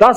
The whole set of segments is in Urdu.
10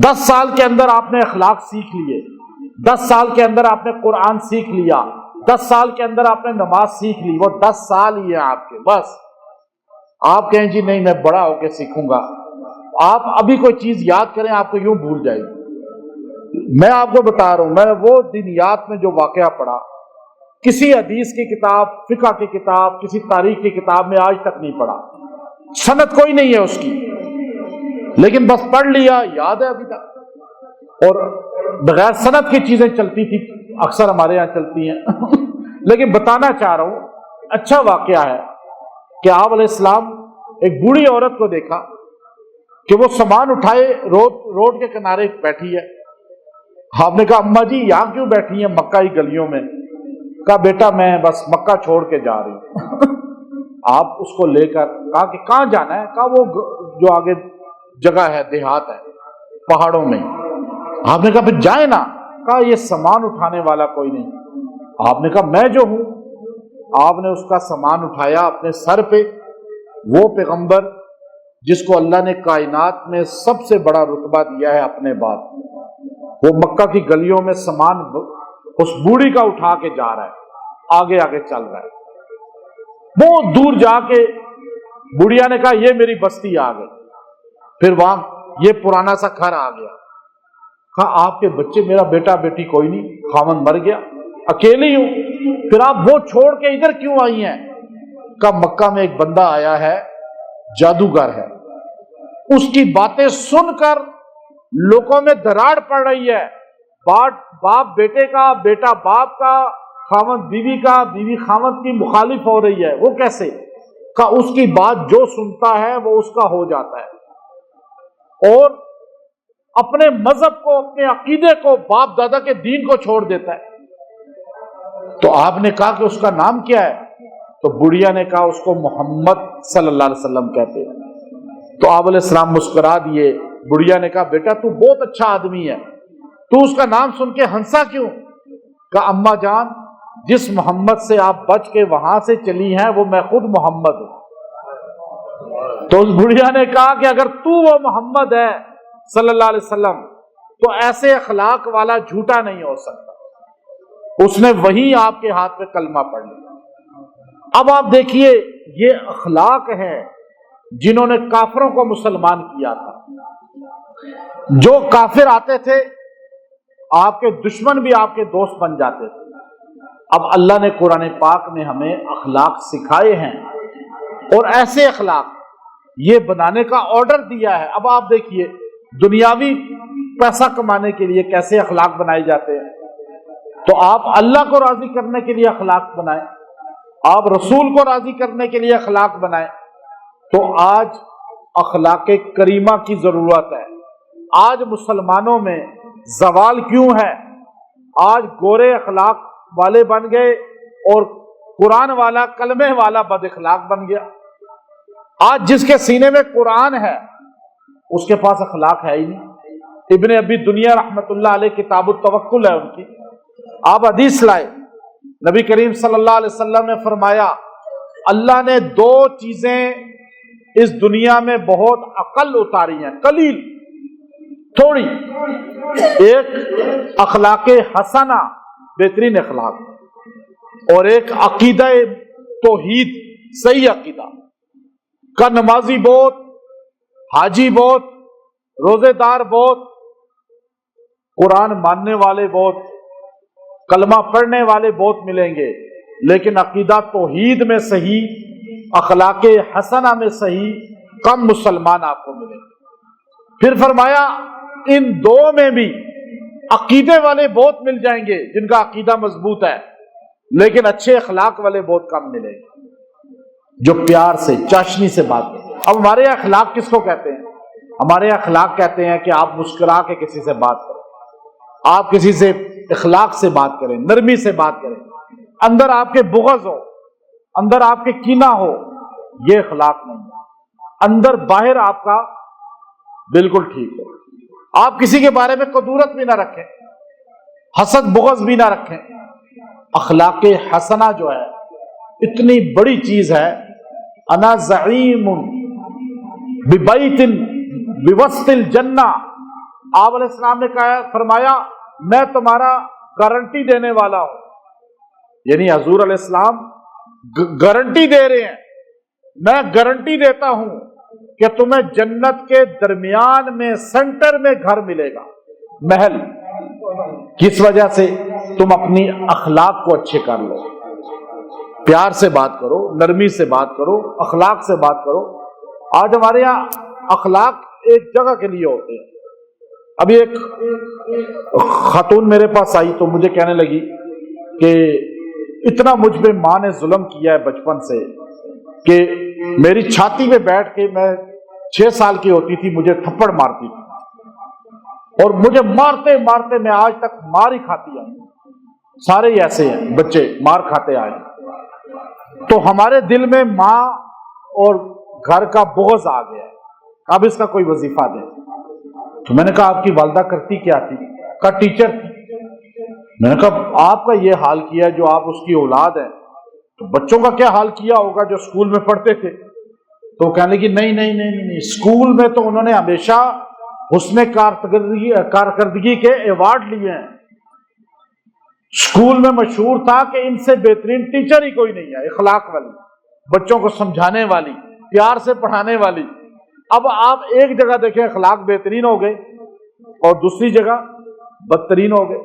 10 سال کے اندر آپ نے اخلاق سیکھ لیے، 10 سال کے اندر آپ نے قرآن سیکھ لیا، 10 سال کے اندر آپ نے نماز سیکھ لی، وہ 10 سال ہی ہیں آپ کے، بس آپ کہیں جی نہیں میں بڑا ہو کے سیکھوں گا، آپ ابھی کوئی چیز یاد کریں آپ کو یوں بھول جائے گی۔ میں آپ کو بتا رہا ہوں، میں وہ دینیات میں جو واقعہ پڑھا، کسی حدیث کی کتاب، فقہ کی کتاب، کسی تاریخ کی کتاب میں آج تک نہیں پڑھا، سند کوئی نہیں ہے اس کی، لیکن بس پڑھ لیا، یاد ہے ابھی تک۔ اور بغیر سند کی چیزیں چلتی تھی، اکثر ہمارے یہاں چلتی ہیں لیکن بتانا چاہ رہا ہوں، اچھا واقعہ ہے کہ آپ علیہ السلام ایک بوڑھی عورت کو دیکھا کہ وہ سامان اٹھائے روڈ کے کنارے بیٹھی ہے۔ آپ نے کہا اماں جی یہاں کیوں بیٹھی ہیں مکہ کی گلیوں میں؟ کہا بیٹا میں بس مکہ چھوڑ کے جا رہی ہوں آپ اس کو لے کر کہا کہ کہاں جانا ہے؟ کہا وہ جو آگے جگہ ہے دیہات ہے پہاڑوں میں۔ آپ نے کہا پھر جائیں نا؟ کہا یہ سامان اٹھانے والا کوئی نہیں۔ آپ نے کہا میں جو ہوں۔ آپ نے اس کا سامان اٹھایا اپنے سر پہ، وہ پیغمبر جس کو اللہ نے کائنات میں سب سے بڑا رتبہ دیا ہے اپنے بعد، وہ مکہ کی گلیوں میں سامان اس بوڑھی کا اٹھا کے جا رہا ہے، آگے آگے چل رہا ہے۔ بہت دور جا کے بڑھیا نے کہا یہ میری بستی آ گئی، پھر وہاں یہ پرانا سا گھر آ گیا۔ کہا آپ کے بچے، میرا بیٹا بیٹی کوئی نہیں، خاوند مر گیا، اکیلی ہوں، پھر آپ وہ چھوڑ کے ادھر کیوں آئی ہیں؟ کہا مکہ میں ایک بندہ آیا ہے، جادوگر ہے، اس کی باتیں سن کر لوگوں میں دراڑ پڑ رہی ہے، باپ بیٹے کا، بیٹا باپ کا، خاوند بیوی کا، بیوی خاوند کی مخالف ہو رہی ہے۔ وہ کیسے؟ کہا اس کی بات جو سنتا ہے وہ اس کا ہو جاتا ہے، اور اپنے مذہب کو، اپنے عقیدے کو، باپ دادا کے دین کو چھوڑ دیتا ہے۔ تو آپ نے کہا کہ اس کا نام کیا ہے؟ تو بڑھیا نے کہا اس کو محمد صلی اللہ علیہ وسلم کہتے ہیں۔ تو آپ علیہ السلام مسکرا دیے۔ بڑھیا نے کہا بیٹا تو بہت اچھا آدمی ہے، تو اس کا نام سن کے ہنسا کیوں؟ کہا اماں جان جس محمد سے آپ بچ کے وہاں سے چلی ہیں وہ میں خود محمد ہوں۔ تو اس بڑھیا نے کہا کہ اگر تو وہ محمد ہے صلی اللہ علیہ وسلم تو ایسے اخلاق والا جھوٹا نہیں ہو سکتا۔ اس نے وہیں آپ کے ہاتھ پہ کلمہ پڑھ لیا۔ اب آپ دیکھیے یہ اخلاق ہے جنہوں نے کافروں کو مسلمان کیا تھا۔ جو کافر آتے تھے آپ کے دشمن بھی آپ کے دوست بن جاتے تھے۔ اب اللہ نے قرآن پاک میں ہمیں اخلاق سکھائے ہیں، اور ایسے اخلاق یہ بنانے کا آرڈر دیا ہے۔ اب آپ دیکھیے دنیاوی پیسہ کمانے کے لیے کیسے اخلاق بنائے جاتے ہیں، تو آپ اللہ کو راضی کرنے کے لیے اخلاق بنائیں، آپ رسول کو راضی کرنے کے لیے اخلاق بنائیں۔ تو آج اخلاق کریمہ کی ضرورت ہے۔ آج مسلمانوں میں زوال کیوں ہے؟ آج گورے اخلاق والے بن گئے اور قرآن والا، کلمے والا بد اخلاق بن گیا۔ آج جس کے سینے میں قرآن ہے اس کے پاس اخلاق ہے ہی نہیں۔ ابن ابی دنیا رحمت اللہ علیہ کتاب التوکل ہے ان کی، آپ حدیث لائے، نبی کریم صلی اللہ علیہ وسلم نے فرمایا اللہ نے 2 چیزیں اس دنیا میں بہت اقل اتاری ہیں، قلیل، تھوڑی۔ ایک اخلاق حسنہ، بہترین اخلاق، اور ایک عقیدہ توحید، صحیح عقیدہ کا، نمازی بہت، حاجی بہت، روزے دار بہت، قرآن ماننے والے بہت، کلمہ پڑھنے والے بہت ملیں گے، لیکن عقیدہ توحید میں صحیح، اخلاق حسنہ میں صحیح کم مسلمان آپ کو ملیں گے۔ پھر فرمایا ان 2 میں بھی عقیدے والے بہت مل جائیں گے جن کا عقیدہ مضبوط ہے، لیکن اچھے اخلاق والے بہت کم ملیں گے جو پیار سے، چاشنی سے بات کریں۔ اب ہمارے اخلاق کس کو کہتے ہیں؟ ہمارے اخلاق کہتے ہیں کہ آپ مسکرا کے کسی سے بات کریں، آپ کسی سے اخلاق سے بات کریں، نرمی سے بات کریں، اندر آپ کے بغض ہو، اندر آپ کے کینہ ہو، یہ اخلاق نہیں ہے۔ اندر باہر آپ کا بالکل ٹھیک ہو، آپ کسی کے بارے میں کدورت بھی نہ رکھیں، حسد بغض بھی نہ رکھیں۔ اخلاق حسنہ جو ہے اتنی بڑی چیز ہے۔ انا زعیم ببیت بوسط الجنہ، آپ علیہ السلام نے کہا فرمایا میں تمہارا گارنٹی دینے والا ہوں، یعنی حضور علیہ السلام گارنٹی دے رہے ہیں، میں گارنٹی دیتا ہوں کہ تمہیں جنت کے درمیان میں سینٹر میں گھر ملے گا، محل۔ کس وجہ سے؟ تم اپنی اخلاق کو اچھے کر لو، پیار سے بات کرو، نرمی سے بات کرو، اخلاق سے بات کرو۔ آج ہمارے یہاں اخلاق ایک جگہ کے لیے ہوتے ہیں۔ ابھی ایک خاتون میرے پاس آئی تو مجھے کہنے لگی کہ اتنا مجھ پہ ماں نے ظلم کیا ہے بچپن سے کہ میری چھاتی پہ بیٹھ کے، میں 6 سال کی ہوتی تھی مجھے تھپڑ مارتی تھی، اور مجھے مارتے مارتے میں آج تک مار ہی کھاتی آئی۔ سارے ہی ایسے ہیں بچے، مار کھاتے آئے۔ تو ہمارے دل میں ماں اور گھر کا بغض آ گیا ہے، اب اس کا کوئی وظیفہ دے۔ تو میں نے کہا آپ کی والدہ کرتی کیا تھی؟ کہا ٹیچر تھی۔ میں نے کہا آپ کا یہ حال کیا جو آپ اس کی اولاد ہیں، تو بچوں کا کیا حال کیا ہوگا جو اسکول میں پڑھتے تھے؟ تو کہنے لگی نہیں، اسکول میں تو انہوں نے ہمیشہ حسن کارکردگی کے ایوارڈ لیے ہیں، اسکول میں مشہور تھا کہ ان سے بہترین ٹیچر ہی کوئی نہیں ہے، اخلاق والی، بچوں کو سمجھانے والی، پیار سے پڑھانے والی۔ اب آپ ایک جگہ دیکھیں اخلاق بہترین ہو گئے اور دوسری جگہ بدترین ہو گئے۔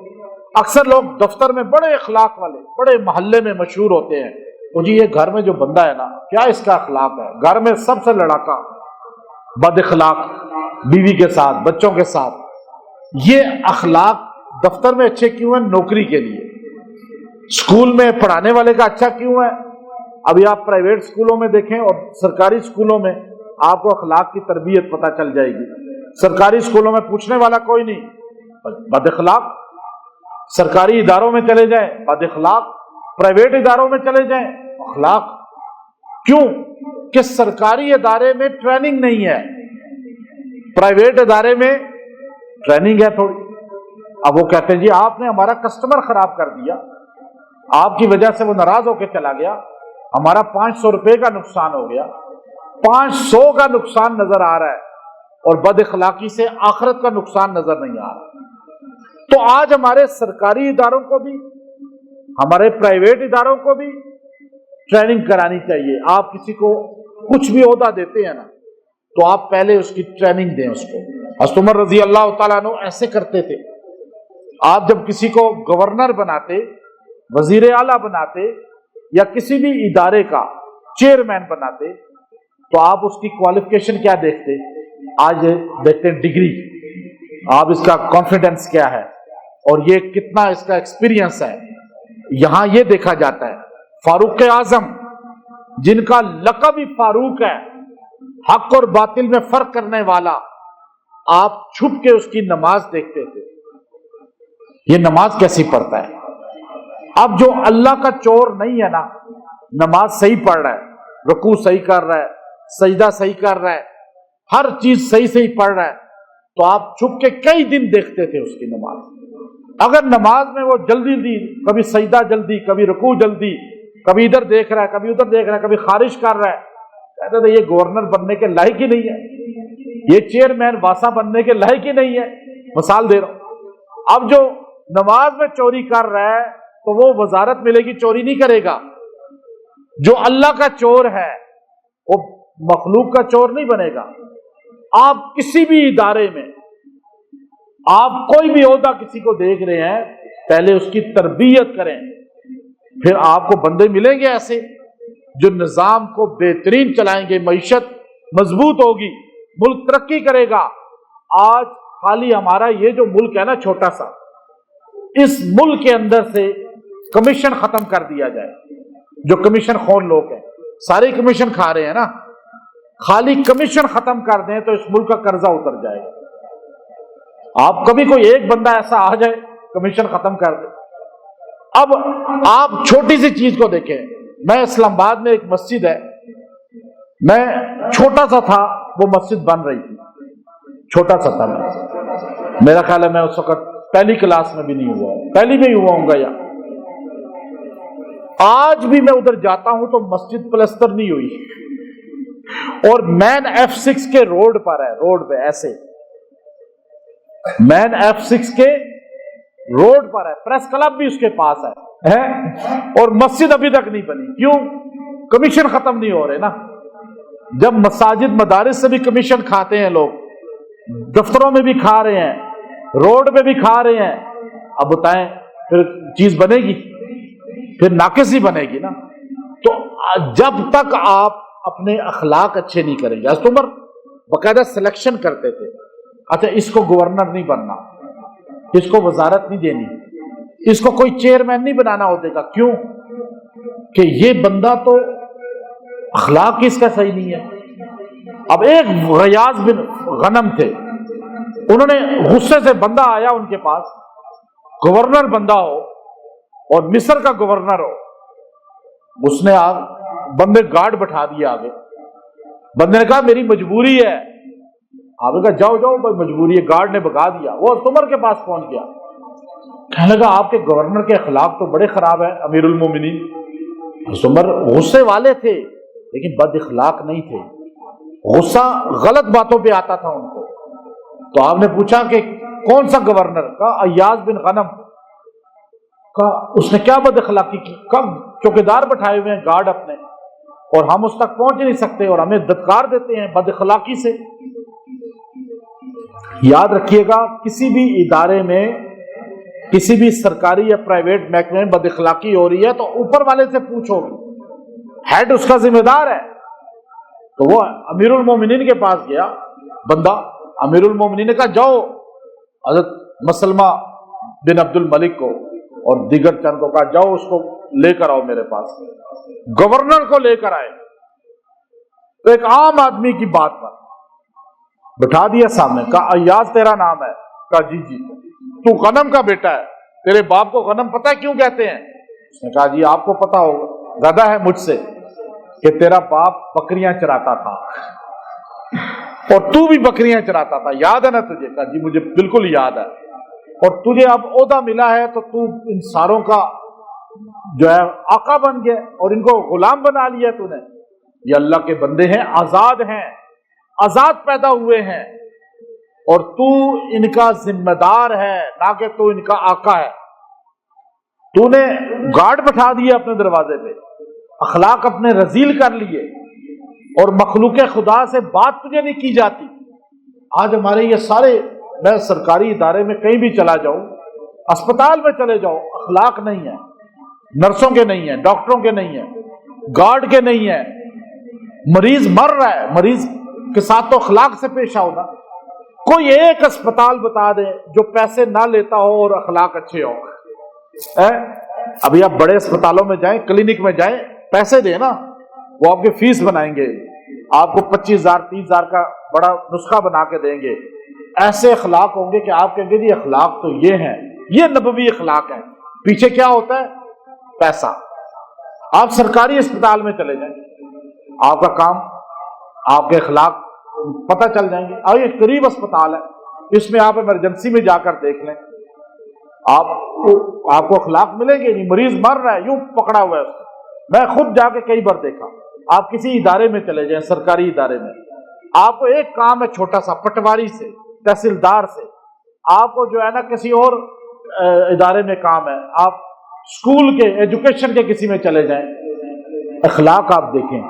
اکثر لوگ دفتر میں بڑے اخلاق والے، بڑے محلے میں مشہور ہوتے ہیں، وہ جی یہ گھر میں جو بندہ ہے نا کیا اس کا اخلاق ہے، گھر میں سب سے لڑاکا، بد اخلاق، بیوی کے ساتھ، بچوں کے ساتھ۔ یہ اخلاق دفتر میں اچھے کیوں ہیں؟ نوکری کے لیے۔ اسکول میں پڑھانے والے کا اچھا کیوں ہے؟ ابھی آپ پرائیویٹ اسکولوں میں دیکھیں اور سرکاری اسکولوں میں آپ کو اخلاق کی تربیت پتہ چل جائے گی۔ سرکاری اسکولوں میں پوچھنے والا کوئی نہیں، بد اخلاق۔ سرکاری اداروں میں چلے جائیں بد اخلاق، پرائیویٹ اداروں میں چلے جائیں اخلاق۔ کیوں؟ کہ سرکاری ادارے میں ٹریننگ نہیں ہے، پرائیویٹ ادارے میں ٹریننگ ہے تھوڑی۔ اب وہ کہتے ہیں جی آپ نے ہمارا کسٹمر خراب کر دیا، آپ کی وجہ سے وہ ناراض ہو کے چلا گیا، ہمارا 500 روپے کا نقصان ہو گیا۔ 500 کا نقصان نظر آ رہا ہے اور بد اخلاقی سے آخرت کا نقصان نظر نہیں آ رہا۔ تو آج ہمارے سرکاری اداروں کو بھی، ہمارے پرائیویٹ اداروں کو بھی ٹریننگ کرانی چاہیے۔ آپ کسی کو کچھ بھی عہدہ دیتے ہیں نا تو آپ پہلے اس کی ٹریننگ دیں اس کو۔ حضرت عمر رضی اللہ تعالیٰ عنہ ایسے کرتے تھے، آپ جب کسی کو گورنر بناتے، وزیر اعلیٰ بناتے یا کسی بھی ادارے کا چیئرمین بناتے تو آپ اس کی کوالیفکیشن کیا دیکھتے؟ آج دیکھتے ہیں ڈگری، آپ اس کا کانفیڈنس کیا ہے اور یہ کتنا اس کا ایکسپیرینس ہے، یہاں یہ دیکھا جاتا ہے۔ فاروق اعظم جن کا لقب ہی فاروق ہے، حق اور باطل میں فرق کرنے والا، آپ چھپ کے اس کی نماز دیکھتے تھے، یہ نماز کیسی پڑھتا ہے۔ اب جو اللہ کا چور نہیں ہے نا، نماز صحیح پڑھ رہا ہے، رکوع صحیح کر رہا ہے، سجدہ صحیح کر رہا ہے، ہر چیز صحیح صحیح پڑھ رہا ہے، تو آپ چھپ کے کئی دن دیکھتے تھے اس کی نماز۔ اگر نماز میں وہ جلدی کبھی سجدہ جلدی، کبھی رکوع جلدی، کبھی ادھر دیکھ رہا ہے، کبھی ادھر دیکھ رہا ہے، کبھی خارج کر رہا ہے، کہتے تھے یہ گورنر بننے کے لائق ہی نہیں ہے، یہ چیئرمین واسا بننے کے لائق ہی نہیں ہے۔ مثال دے رہا ہوں، اب جو نماز میں چوری کر رہا ہے تو وہ وزارت ملے گی چوری نہیں کرے گا۔ جو اللہ کا چور ہے وہ مخلوق کا چور نہیں بنے گا۔ آپ کسی بھی ادارے میں، آپ کوئی بھی عہدہ کسی کو دیکھ رہے ہیں، پہلے اس کی تربیت کریں، پھر آپ کو بندے ملیں گے ایسے جو نظام کو بہترین چلائیں گے، معیشت مضبوط ہوگی، ملک ترقی کرے گا۔ آج خالی ہمارا یہ جو ملک ہے نا چھوٹا سا، اس ملک کے اندر سے کمیشن ختم کر دیا جائے، جو کمیشن خور لوگ ہیں سارے کمیشن کھا رہے ہیں نا، خالی کمیشن ختم کر دیں تو اس ملک کا قرضہ اتر جائے گا۔ آپ کبھی کوئی ایک بندہ ایسا آ جائے کمیشن ختم کر دے۔ اب آپ چھوٹی سی چیز کو دیکھیں، میں اسلام آباد میں ایک مسجد ہے، میں چھوٹا سا تھا، وہ مسجد بن رہی تھی، چھوٹا سا تھا، میرا خیال ہے میں اس وقت پہلی کلاس میں بھی نہیں ہوا، پہلی میں ہی ہوا ہوں گا، یا آج بھی میں ادھر جاتا ہوں تو مسجد پلستر نہیں ہوئی، اور مین F6 کے روڈ پر ہے، روڈ پہ ایسے مین F6 کے روڈ پر ہے, پریس کلب بھی اس کے پاس ہے, اور مسجد ابھی تک نہیں بنی. کیوں؟ کمیشن ختم نہیں ہو رہے نا. جب مساجد مدارس سے بھی کمیشن کھاتے ہیں لوگ, دفتروں میں بھی کھا رہے ہیں, روڈ پہ بھی کھا رہے ہیں, اب بتائیں پھر چیز بنے گی؟ پھر ناقص ہی بنے گی نا. تو جب تک آپ اپنے اخلاق اچھے نہیں کریں گے, حضرت عمر باقاعدہ سلیکشن کرتے تھے, اچھا اس کو گورنر نہیں بننا, اس کو وزارت نہیں دینی, اس کو کوئی چیئرمین نہیں بنانا عہدے کا. کیوں؟ کہ یہ بندہ تو اخلاق اس کا صحیح نہیں ہے. اب ایک غیاث بن غنم تھے, انہوں نے غصے سے, بندہ آیا ان کے پاس, گورنر بندہ ہو اور مصر کا گورنر ہو, اس نے بندے گارڈ بٹھا دیا آگے. بندے نے کہا میری مجبوری ہے. آپ نے کہا جاؤ جاؤ بھائی مجبوری ہے. گارڈ نے بگا دیا. وہ عمر کے پاس پہنچ گیا, کہنے لگا آپ کے گورنر کے اخلاق تو بڑے خراب ہیں امیر المومنین. عمر غصے والے تھے لیکن بد اخلاق نہیں تھے. غصہ غلط باتوں پہ آتا تھا ان کو. تو آپ نے پوچھا کہ کون سا گورنر؟ کہا ایاز بن غنم. کہا اس نے کیا بد اخلاقی کی؟ کب چوکیدار بٹھائے ہوئے ہیں گارڈ اپنے, اور ہم اس تک پہنچ نہیں سکتے اور ہمیں دھتکار دیتے ہیں بد اخلاقی سے. یاد رکھیے گا, کسی بھی ادارے میں, کسی بھی سرکاری یا پرائیویٹ محکمے میں بد اخلاقی ہو رہی ہے تو اوپر والے سے پوچھو, ہیڈ اس کا ذمہ دار ہے. تو وہ امیر المومنین کے پاس گیا بندہ. امیر المومنین نے کہا جاؤ حضرت مسلمہ بن عبد الملک کو اور دیگر چند کو کہا جاؤ اس کو لے کر آؤ میرے پاس. گورنر کو لے کر آئے, تو ایک عام آدمی کی بات پر بٹھا دیا سامنے. کہا ایاز تیرا نام ہے؟ کہا جی جی. تو غنم کا بیٹا ہے, تیرے باپ کو غنم پتہ ہے کیوں کہتے ہیں؟ اس نے کہا جی آپ کو پتا ہوگا, زیادہ ہے مجھ سے, کہ تیرا باپ بکریاں چراتا تھا اور تو بھی بکریاں چراتا تھا, یاد ہے نا تجھے؟ کہا جی مجھے بالکل یاد ہے. اور تجھے اب عہدہ ملا ہے تو تو ان ساروں کا جو ہے آقا بن گیا اور ان کو غلام بنا لیا تو نے. یہ اللہ کے بندے ہیں, آزاد ہیں, آزاد پیدا ہوئے ہیں, اور تو ان کا ذمہ دار ہے نہ کہ تو ان کا آقا ہے. تو نے گارڈ بٹھا دیا اپنے دروازے پہ, اخلاق اپنے رذیل کر لیے, اور مخلوق خدا سے بات تجھے نہیں کی جاتی. آج ہمارے یہ سارے, میں سرکاری ادارے میں کہیں بھی چلا جاؤں, اسپتال میں چلے جاؤ, اخلاق نہیں ہے, نرسوں کے نہیں ہیں, ڈاکٹروں کے نہیں ہیں, گارڈ کے نہیں ہیں. مریض مر رہا ہے, مریض کے ساتھ تو اخلاق سے پیش آؤ نا. کوئی ایک اسپتال بتا دیں جو پیسے نہ لیتا ہو اور اخلاق اچھے ہو. ابھی آپ بڑے اسپتالوں میں جائیں, کلینک میں جائیں, پیسے دیں نا, وہ آپ کی فیس بنائیں گے, آپ کو 25,000 30,000 کا بڑا نسخہ بنا کے دیں گے. ایسے اخلاق ہوں گے کہ آپ کہیں گے جی اخلاق تو یہ ہیں, یہ نبوی اخلاق ہے. پیچھے کیا ہوتا ہے؟ پیسہ. آپ سرکاری اسپتال میں چلے جائیں, آپ کا کام, آپ کے اخلاق پتہ چل جائیں گے. اور یہ قریب اسپتال ہے, اس میں آپ ایمرجنسی میں جا کر دیکھ لیں, آپ کو اخلاق ملیں گے نہیں. مریض مر رہا ہے, یوں پکڑا ہوا ہے اس کو. میں خود جا کے کئی بار دیکھا. آپ کسی ادارے میں چلے جائیں, سرکاری ادارے میں, آپ کو ایک کام ہے چھوٹا سا, پٹواری سے, تحصیلدار سے, آپ کو جو ہے نا کسی اور ادارے میں کام ہے, آپ اسکول کے, ایجوکیشن کے کسی میں چلے جائیں, اخلاق آپ دیکھیں.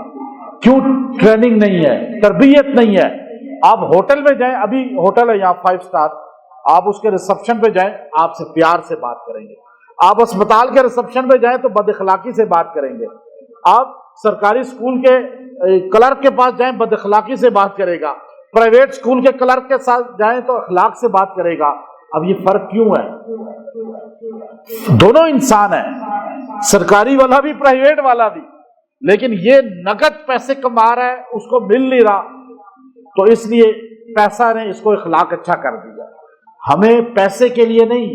کیوں ٹریننگ نہیں ہے, تربیت نہیں ہے. آپ ہوٹل میں جائیں, ابھی ہوٹل ہے یہاں 5 سٹار, آپ اس کے ریسپشن پہ جائیں, آپ سے پیار سے بات کریں گے. آپ اسپتال کے ریسپشن پہ جائیں تو بد اخلاقی سے بات کریں گے. آپ سرکاری اسکول کے کلرک کے پاس جائیں, بد اخلاقی سے بات کرے گا. پرائیویٹ اسکول کے کلرک کے ساتھ جائیں تو اخلاق سے بات کرے گا. اب یہ فرق کیوں ہے؟ دونوں انسان ہیں, سرکاری والا بھی پرائیویٹ والا بھی, لیکن یہ نقد پیسے کما رہا ہے, اس کو مل نہیں رہا, تو اس لیے پیسہ نے اس کو اخلاق اچھا کر دیا. ہمیں پیسے کے لیے نہیں,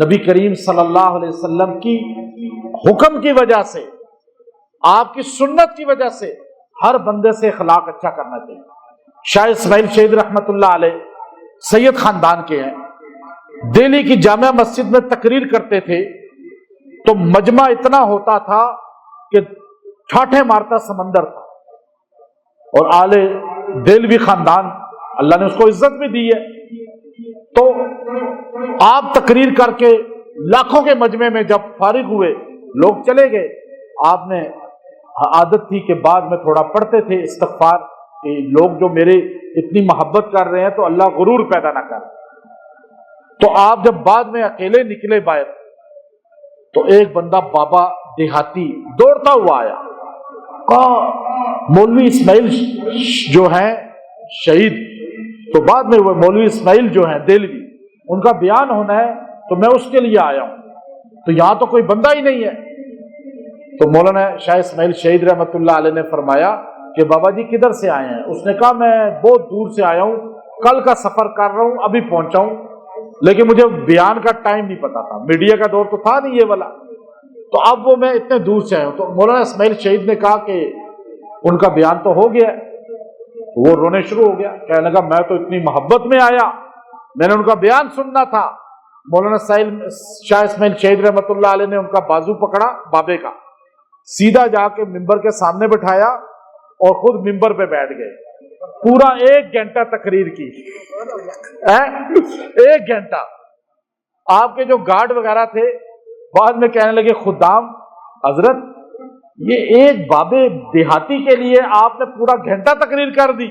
نبی کریم صلی اللہ علیہ وسلم کی حکم کی وجہ سے, آپ کی سنت کی وجہ سے ہر بندے سے اخلاق اچھا کرنا چاہیے. شاہ اسماعیل شہید رحمت اللہ علیہ سید خاندان کے ہیں, دہلی کی جامع مسجد میں تقریر کرتے تھے تو مجمع اتنا ہوتا تھا کہ ٹھاٹھے مارتا سمندر تھا. اور آل دہلوی خاندان, اللہ نے اس کو عزت بھی دی ہے, تو آپ تقریر کر کے لاکھوں کے مجمع میں جب فارغ ہوئے، لوگ چلے گئے، آپ نے عادت تھی کہ بعد میں تھوڑا پڑھتے تھے استغفار کہ لوگ جو میرے اتنی محبت کر رہے ہیں تو اللہ غرور پیدا نہ کر۔ تو آپ جب بعد میں اکیلے نکلے باہر تو ایک بندہ بابا دیہاتی دوڑتا ہوا آیا، کہا مولوی اسماعیل جو ہیں شہید، تو بعد میں وہ مولوی اسماعیل جو ہیں دہلوی، ان کا بیان ہونا ہے تو میں اس کے لیے آیا ہوں، تو یہاں تو کوئی بندہ ہی نہیں ہے۔ تو مولانا شاہ اسماعیل شہید رحمۃ اللہ علیہ نے فرمایا کہ بابا جی کدھر سے آئے ہیں؟ اس نے کہا میں بہت دور سے آیا ہوں، کل کا سفر کر رہا ہوں، ابھی پہنچا ہوں، لیکن مجھے بیان کا ٹائم نہیں پتا تھا، میڈیا کا دور تو تھا نہیں یہ والا، تو اب وہ میں اتنے دور سے آیا ہوں۔ تو مولانا اسماعیل شہید نے کہا کہ ان کا بیان تو ہو گیا ہے۔ وہ رونے شروع ہو گیا، کہنے لگا میں تو اتنی محبت میں آیا، میں نے ان کا بیان سننا تھا۔ مولانا شاہ اسماعیل شہید رحمۃ اللہ علیہ نے ان کا بازو پکڑا بابے کا، سیدھا جا کے ممبر کے سامنے بٹھایا اور خود ممبر پہ بیٹھ گئے، پورا 1 گھنٹہ تقریر کی، 1 گھنٹہ۔ آپ کے جو گارڈ وغیرہ تھے بعد میں کہنے لگے خدام حضرت یہ ایک بابے دیہاتی کے لیے آپ نے پورا گھنٹہ تقریر کر دی۔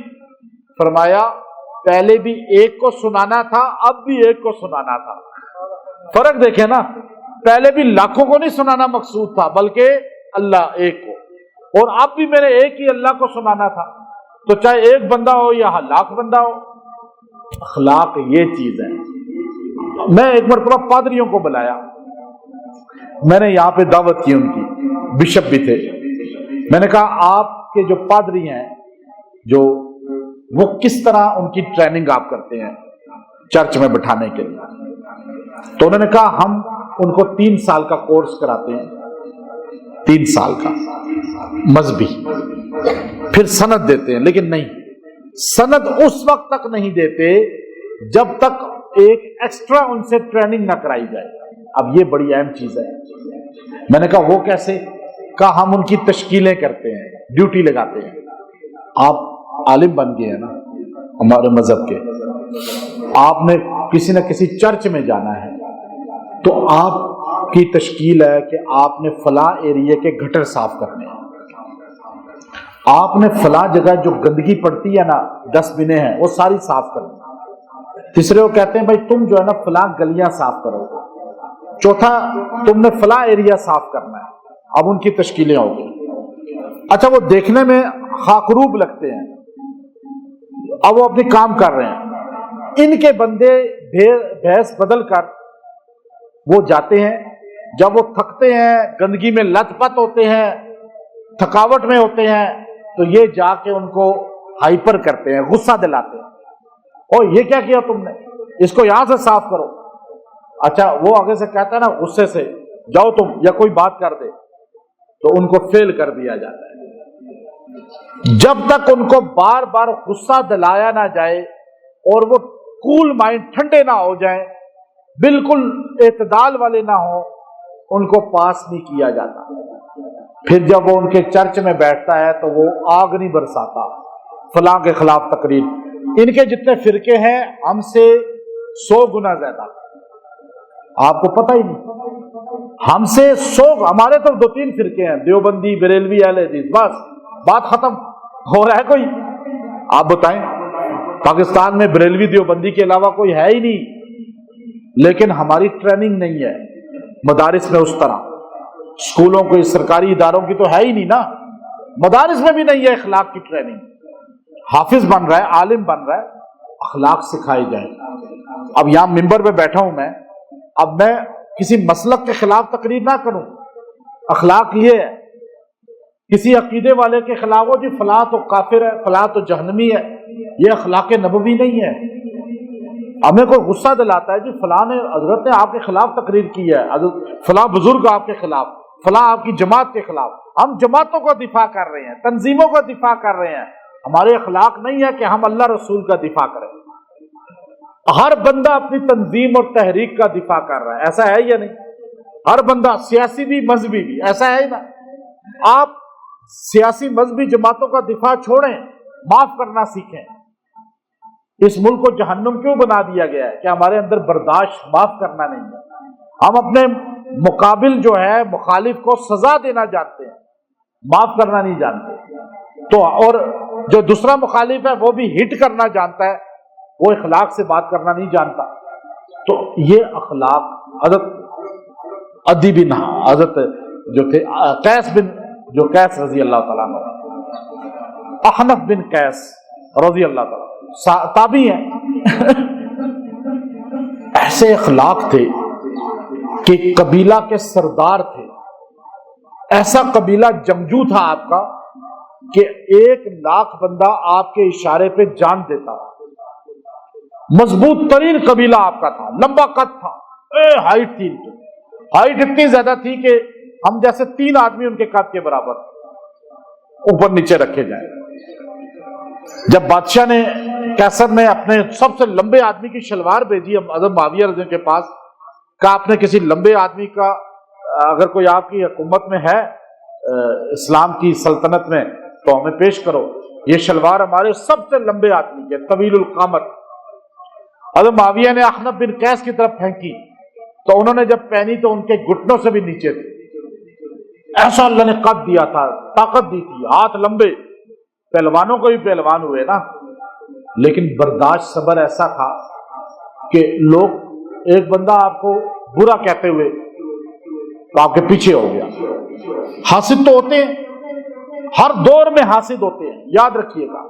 فرمایا پہلے بھی ایک کو سنانا تھا، اب بھی ایک کو سنانا تھا۔ فرق دیکھیں نا، پہلے بھی لاکھوں کو نہیں سنانا مقصود تھا بلکہ اللہ ایک کو، اور اب بھی میں نے ایک ہی اللہ کو سنانا تھا، تو چاہے ایک بندہ ہو یا لاکھ بندہ ہو۔ اخلاق یہ چیز ہے۔ میں ایک مرتبہ پادریوں کو بلایا، میں نے یہاں پہ دعوت کی، ان کی بشپ بھی تھے، میں نے کہا آپ کے جو پادری ہیں جو وہ کس طرح ان کی ٹریننگ آپ کرتے ہیں چرچ میں بٹھانے کے لیے؟ تو انہوں نے کہا ہم ان کو 3 سال کا کورس کراتے ہیں، 3 سال کا مذہبی، پھر سند دیتے ہیں، لیکن نہیں، سند اس وقت تک نہیں دیتے جب تک ایک ایکسٹرا ان سے ٹریننگ نہ کرائی جائے۔ اب یہ بڑی اہم چیز ہے۔ میں نے کہا وہ کیسے؟ کہا ہم ان کی تشکیلیں کرتے ہیں، ڈیوٹی لگاتے ہیں۔ آپ عالم بن گئے ہیں نا ہمارے مذہب کے، آپ نے کسی نہ کسی چرچ میں جانا ہے تو آپ کی تشکیل ہے کہ آپ نے فلاں ایریے کے گٹر صاف کرنے ہیں، آپ نے فلاں جگہ جو گندگی پڑتی ہے نا، ڈسٹ بنیں ہیں وہ ساری صاف کرنی۔ تیسرے وہ کہتے ہیں بھائی تم جو ہے نا فلاں گلیاں صاف کرو، چوتھا تم نے فلاں ایریا صاف کرنا ہے۔ اب ان کی تشکیلیں ہو گئی۔ اچھا وہ دیکھنے میں خاکروب لگتے ہیں، اب وہ اپنی کام کر رہے ہیں، ان کے بندے بھیس بدل کر وہ جاتے ہیں، جب وہ تھکتے ہیں، گندگی میں لت پت ہوتے ہیں، تھکاوٹ میں ہوتے ہیں، تو یہ جا کے ان کو ہائپر کرتے ہیں، غصہ دلاتے ہیں، اور یہ کیا کیا تم نے، اس کو یہاں سے صاف کرو۔ اچھا وہ آگے سے کہتا ہے نا غصے سے جاؤ تم، یا کوئی بات کر دے تو ان کو فیل کر دیا جاتا ہے۔ جب تک ان کو بار بار غصہ دلایا نہ جائے اور وہ کول مائنڈ، ٹھنڈے نہ ہو جائیں، بالکل اعتدال والے نہ ہوں، ان کو پاس نہیں کیا جاتا۔ پھر جب وہ ان کے چرچ میں بیٹھتا ہے تو وہ آگ نہیں برساتا، فلاں کے خلاف تقریر۔ ان کے جتنے فرقے ہیں ہم سے 100 گنا زیادہ، آپ کو پتہ ہی نہیں، ہم سے 100، ہمارے تو 2-3 فرقے ہیں، دیوبندی، بریلوی، اہل حدیث، بس بات ختم۔ ہو رہا ہے کوئی؟ آپ بتائیں، پاکستان میں بریلوی دیوبندی کے علاوہ کوئی ہے ہی نہیں، لیکن ہماری ٹریننگ نہیں ہے مدارس میں اس طرح، اسکولوں کو، سرکاری اداروں کی تو ہے ہی نہیں نا، مدارس میں بھی نہیں ہے اخلاق کی ٹریننگ۔ حافظ بن رہا ہے، عالم بن رہا ہے، اخلاق سکھائے جائیں۔ اب یہاں ممبر پہ بیٹھا ہوں میں، اب میں کسی مسلک کے خلاف تقریر نہ کروں۔ اخلاق یہ ہے، کسی عقیدے والے کے خلاف ہو جی فلاں تو کافر ہے، فلاں تو جہنمی ہے، یہ اخلاق نبوی نہیں ہے۔ ہمیں کوئی غصہ دلاتا ہے جی فلاں نے، حضرت نے آپ کے خلاف تقریر کی ہے، فلاں بزرگ آپ کے خلاف، فلاں آپ کی جماعت کے خلاف۔ ہم جماعتوں کا دفاع کر رہے ہیں، تنظیموں کا دفاع کر رہے ہیں، ہمارے اخلاق نہیں ہے کہ ہم اللہ رسول کا دفاع کریں۔ ہر بندہ اپنی تنظیم اور تحریک کا دفاع کر رہا ہے، ایسا ہے یا نہیں؟ ہر بندہ، سیاسی بھی مذہبی بھی، ایسا ہے نا؟ آپ سیاسی مذہبی جماعتوں کا دفاع چھوڑیں، معاف کرنا سیکھیں۔ اس ملک کو جہنم کیوں بنا دیا گیا ہے کہ ہمارے اندر برداشت معاف کرنا نہیں ہے، ہم اپنے مقابل جو ہے مخالف کو سزا دینا جانتے ہیں، معاف کرنا نہیں جانتے۔ تو اور جو دوسرا مخالف ہے وہ بھی ہٹ کرنا جانتا ہے، وہ اخلاق سے بات کرنا نہیں جانتا۔ تو یہ اخلاق حضرت عدی بن حضرت جو تھے قیس رضی اللہ تعالیٰ عنہ، احنف بن قیس رضی اللہ تعالیٰ تابعی ہیں، ایسے اخلاق تھے کہ قبیلہ کے سردار تھے، ایسا قبیلہ جنگجو تھا آپ کا کہ 1,00,000 بندہ آپ کے اشارے پہ جان دیتا، مضبوط ترین قبیلہ آپ کا تھا، لمبا قد تھا، ہائٹ تھی، ہائٹ اتنی زیادہ تھی کہ ہم جیسے 3 آدمی ان کے قد کے برابر اوپر نیچے رکھے جائیں۔ جب بادشاہ نے کیسر نے اپنے سب سے لمبے آدمی کی شلوار بھیجی حضرت معاویہ رضی اللہ کے پاس، کہا آپ نے کسی لمبے آدمی کا اگر کوئی آپ کی حکومت میں ہے اسلام کی سلطنت میں تو ہمیں پیش کرو، یہ شلوار ہمارے سب سے لمبے آدمی کے طویل القامت۔ حضرت معاویہ نے احنف بن قیس کی طرف پھینکی تو انہوں نے جب پہنی تو ان کے گھٹنوں سے بھی نیچے تھے، ایسا اللہ نے قد دیا تھا، طاقت دی تھی، ہاتھ لمبے، پہلوانوں کو بھی پہلوان ہوئے نا، لیکن برداشت صبر ایسا تھا کہ لوگ ایک بندہ آپ کو برا کہتے ہوئے تو آپ کے پیچھے ہو گیا۔ حاسد تو ہوتے ہیں، ہر دور میں حاسد ہوتے ہیں، یاد رکھیے گا،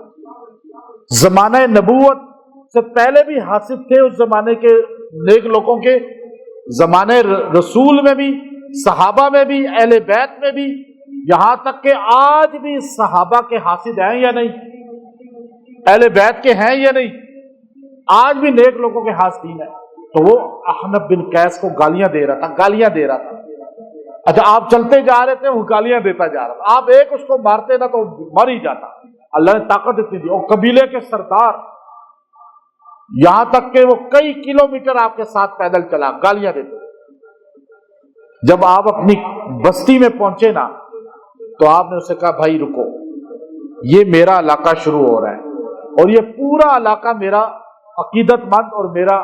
زمانہ نبوت سے پہلے بھی حاسد تھے، اس زمانے کے نیک لوگوں کے، زمانے رسول میں بھی، صحابہ میں بھی، اہل بیت میں بھی، یہاں تک کہ آج بھی صحابہ کے حاسد ہیں یا نہیں، اہل بیت کے ہیں یا نہیں، آج بھی نیک لوگوں کے حاسدین ہیں۔ تو وہ احنف بن قیس کو گالیاں دے رہا تھا۔ اچھا آپ چلتے جا رہے تھے، وہ گالیاں دیتا جا رہا تھا، آپ ایک اس کو مارتے نا تو مر ہی جاتا، اللہ نے طاقت دیتی تھی۔ اور قبیلے کے سردار، یہاں تک کہ وہ کئی کلومیٹر آپ کے ساتھ پیدل چلا، گالیاں دیتے۔ جب آپ اپنی بستی میں پہنچے نا تو آپ نے اسے کہا بھائی رکو، یہ میرا علاقہ شروع ہو رہا ہے اور یہ پورا علاقہ میرا عقیدت مند اور میرا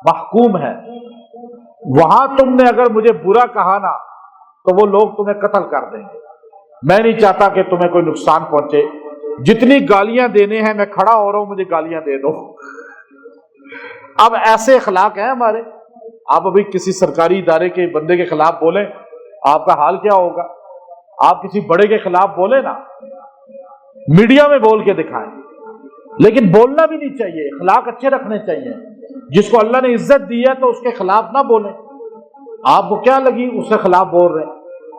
محکوم ہے، وہاں تم نے اگر مجھے برا کہا نا تو وہ لوگ تمہیں قتل کر دیں گے، میں نہیں چاہتا کہ تمہیں کوئی نقصان پہنچے، جتنی گالیاں دینے ہیں میں کھڑا ہو رہا ہوں، مجھے گالیاں دے دو۔ اب ایسے اخلاق ہیں ہمارے، آپ ابھی کسی سرکاری ادارے کے بندے کے خلاف بولیں، آپ کا حال کیا ہوگا؟ آپ کسی بڑے کے خلاف بولیں نا، میڈیا میں بول کے دکھائیں، لیکن بولنا بھی نہیں چاہیے، اخلاق اچھے رکھنے چاہیے۔ جس کو اللہ نے عزت دی ہے تو اس کے خلاف نہ بولیں، آپ کو کیا لگی اس کے خلاف بول رہے ہیں؟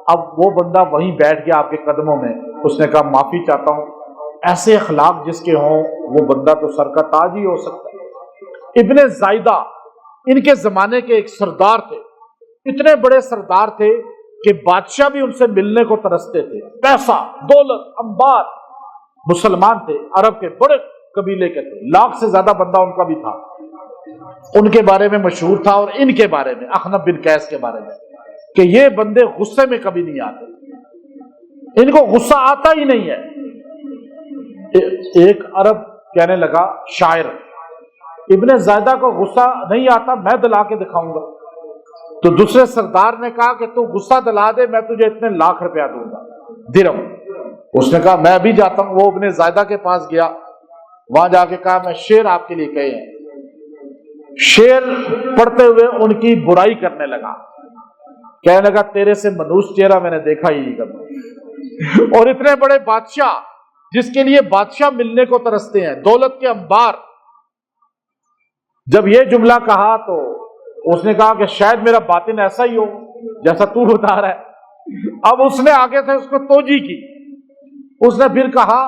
اب وہ بندہ وہیں بیٹھ گیا آپ کے قدموں میں، اس نے کہا معافی چاہتا ہوں۔ ایسے اخلاق جس کے ہوں وہ بندہ تو سر کا تاج ہی ہو سکتا ہے۔ ابن زائدہ ان کے زمانے کے ایک سردار تھے، اتنے بڑے سردار تھے کہ بادشاہ بھی ان سے ملنے کو ترستے تھے، پیسہ، دولت، انبار، مسلمان تھے، عرب کے بڑے قبیلے کے تھے، 1,00,000 سے زیادہ بندہ ان کا بھی تھا۔ ان کے بارے میں مشہور تھا اور ان کے بارے میں، احنف بن قیس کے بارے میں، کہ یہ بندے غصے میں کبھی نہیں آتے، ان کو غصہ آتا ہی نہیں ہے۔ ایک عرب کہنے لگا، شاعر، ابن زائدہ کو غصہ نہیں آتا، میں دلا کے دکھاؤں گا۔ تو دوسرے سردار نے کہا کہ تو غصہ دلا دے، میں تجھے اتنے لاکھ روپیہ دوں گا، درہم۔ اس نے کہا میں ابھی جاتا ہوں۔ وہ ابن زائدہ کے پاس گیا، وہاں جا کے کہا میں شعر آپ کے لیے کہے ہیں۔ شعر پڑھتے ہوئے ان کی برائی کرنے لگا، کہنے لگا تیرے سے منوس چہرہ میں نے دیکھا ہی نہیں کبھی۔ اور اتنے بڑے بادشاہ جس کے لیے بادشاہ ملنے کو ترستے ہیں، دولت کے انبار، جب یہ جملہ کہا تو اس نے کہا کہ شاید میرا باطن ایسا ہی ہو جیسا تو بتا رہا ہے۔ اب اس نے آگے سے اس کو توجیہ کی، اس نے پھر کہا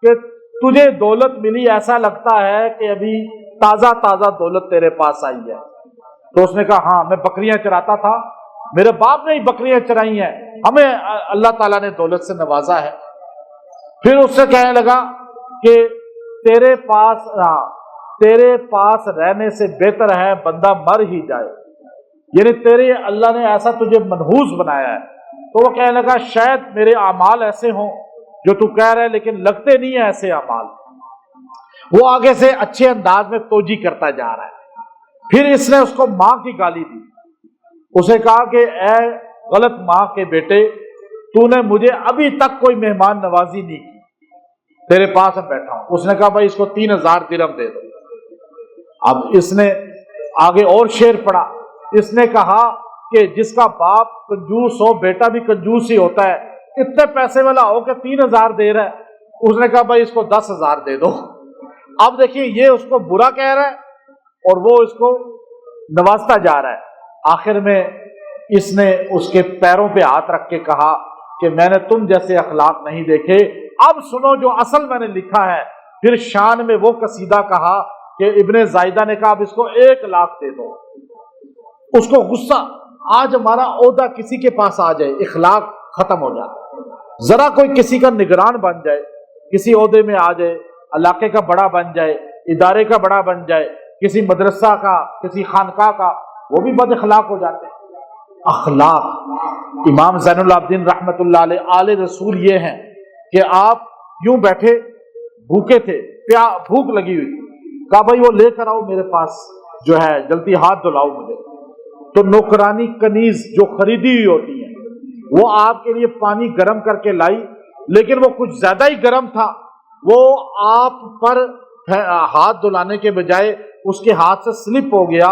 کہ تجھے دولت ملی، ایسا لگتا ہے کہ ابھی تازہ تازہ دولت تیرے پاس آئی ہے۔ تو اس نے کہا ہاں میں بکریاں چراتا تھا، میرے باپ نے ہی بکریاں چرائی ہیں، ہمیں اللہ تعالیٰ نے دولت سے نوازا ہے۔ پھر اس سے کہنے لگا کہ تیرے پاس رہنے سے بہتر ہے بندہ مر ہی جائے، یعنی تیرے اللہ نے ایسا تجھے منحوس بنایا ہے۔ تو وہ کہنے لگا شاید میرے اعمال ایسے ہوں جو تو کہہ رہے لیکن لگتے نہیں ہیں ایسے اعمال۔ وہ آگے سے اچھے انداز میں توجی کرتا جا رہا ہے۔ پھر اس نے اس کو ماں کی گالی دی، اسے کہا کہ اے غلط ماں کے بیٹے، تو نے مجھے ابھی تک کوئی مہمان نوازی نہیں کی، تیرے پاس میں بیٹھا ہوں۔ اس نے کہا بھائی اس کو 3000 درہم دے دو۔ اب اس نے آگے اور شعر پڑھا، اس نے کہا کہ جس کا باپ کنجوس ہو بیٹا بھی کنجوس ہی ہوتا ہے، اتنے پیسے والا ہو کہ 3000 دے رہا ہے۔ اس نے کہا بھائی اس کو 10,000 دے دو۔ اب دیکھیے یہ اس کو برا کہہ رہا ہے اور وہ اس کو نوازتا جا رہا ہے۔ آخر میں اس نے اس کے پیروں پہ ہاتھ رکھ کے کہا کہ میں نے تم جیسے اخلاق نہیں دیکھے، اب سنو جو اصل میں نے لکھا ہے۔ پھر شان میں وہ قصیدہ کہا کہ ابن زائدہ نے کہا اب اس کو 1,00,000 دے دو۔ اس کو غصہ، آج ہمارا عہدہ کسی کے پاس آ جائے اخلاق ختم ہو جائے، ذرا کوئی کسی کا نگران بن جائے، کسی عہدے میں آ جائے، علاقے کا بڑا بن جائے، ادارے کا بڑا بن جائے، کسی مدرسہ کا، کسی خانقاہ کا، وہ بھی بد اخلاق ہو جاتے ہیں۔ اخلاق، امام زین العابدین رحمت اللہ علیہ آل رسول یہ ہیں کہ آپ یوں بیٹھے بھوکے تھے، بھوک لگی ہوئی تھی، کہا بھائی وہ لے کر آؤ میرے پاس جو ہے، جلدی ہاتھ دھلاؤ مجھے۔ تو نوکرانی کنیز جو خریدی ہوئی ہوتی ہیں وہ آپ کے لیے پانی گرم کر کے لائی، لیکن وہ کچھ زیادہ ہی گرم تھا، وہ آپ پر ہاتھ دھلانے کے بجائے اس کے ہاتھ سے سلپ ہو گیا